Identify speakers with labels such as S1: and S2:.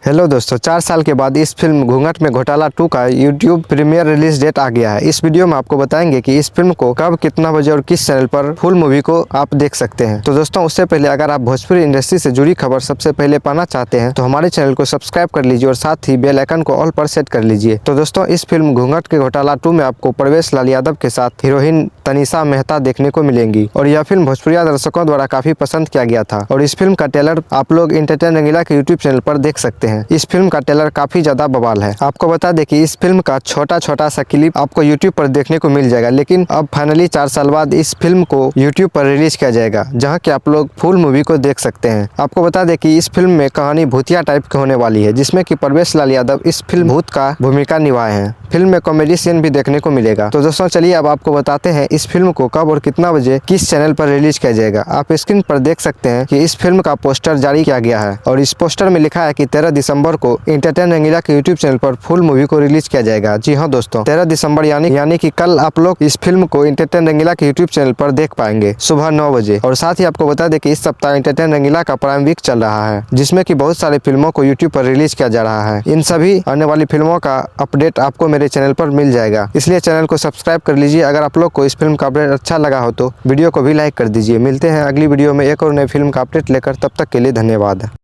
S1: Hello दोस्तों, 4 साल के बाद इस फिल्म घूंघट में घोटाला 2 का यूट्यूब प्रीमियर रिलीज डेट आ गया है। इस वीडियो में आपको बताएंगे कि इस फिल्म को कब, कितना बजे और किस चैनल पर फुल मूवी को आप देख सकते हैं। तो दोस्तों, उससे पहले अगर आप भोजपुरी इंडस्ट्री से जुड़ी खबर सबसे पहले पाना चाहते हैं तो हमारे चैनल को सब्सक्राइब कर लीजिए और साथ ही बेल आइकन को ऑल पर सेट कर लीजिए। तो दोस्तों, इस फिल्म घूंघट के घोटाला 2 में आपको प्रवेश लाल यादव के साथ हीरोइन तनीषा मेहता देखने को मिलेंगी और यह फिल्म भोजपुरिया दर्शकों द्वारा काफी पसंद किया गया था और इस फिल्म का ट्रेलर आप लोग एंटरटेन रंगीला के यूट्यूब चैनल पर देख सकते हैं। इस फिल्म का ट्रेलर काफी ज्यादा बवाल है। आपको बता दें कि इस फिल्म का छोटा सा क्लिप आपको यूट्यूब पर देखने को मिल जाएगा, लेकिन अब फाइनली 4 साल बाद इस फिल्म को यूट्यूब पर रिलीज किया जाएगा, जहां कि आप लोग फुल मूवी को देख सकते हैं। आपको बता दें कि इस फिल्म में कहानी भूतिया टाइप की होने वाली है, जिसमें कि प्रवेश लाल यादव इस फिल्म भूत का भूमिका निभाए हैं। फिल्म में कॉमेडी सीन भी देखने को मिलेगा। तो दोस्तों, चलिए अब आपको बताते हैं इस फिल्म को कब और कितना बजे किस चैनल पर रिलीज किया जाएगा। आप स्क्रीन पर देख सकते हैं कि इस फिल्म का पोस्टर जारी किया गया है और इस पोस्टर में लिखा है कि 13 दिसंबर को एंटरटेन रंगीला के यूट्यूब चैनल पर फुल मूवी को रिलीज किया जाएगा। जी हाँ दोस्तों, 13 दिसंबर यानी कि कल आप लोग इस फिल्म को एंटरटेन रंगीला के यूट्यूब चैनल पर देख पाएंगे सुबह 9 बजे। और साथ ही आपको बता दें कि इस सप्ताह एंटरटेन रंगीला का प्राइम वीक चल रहा है, जिसमें कि बहुत सारे फिल्मों को यूट्यूब पर रिलीज किया जा रहा है। इन सभी आने वाली फिल्मों का अपडेट आपको मेरे चैनल पर मिल जाएगा, इसलिए चैनल को सब्सक्राइब कर लीजिए। अगर आप लोग को इस फिल्म का अपडेट अच्छा लगा हो तो वीडियो को भी लाइक कर दीजिए। मिलते हैं अगली वीडियो में एक और नई फिल्म का अपडेट लेकर, तब तक के लिए धन्यवाद।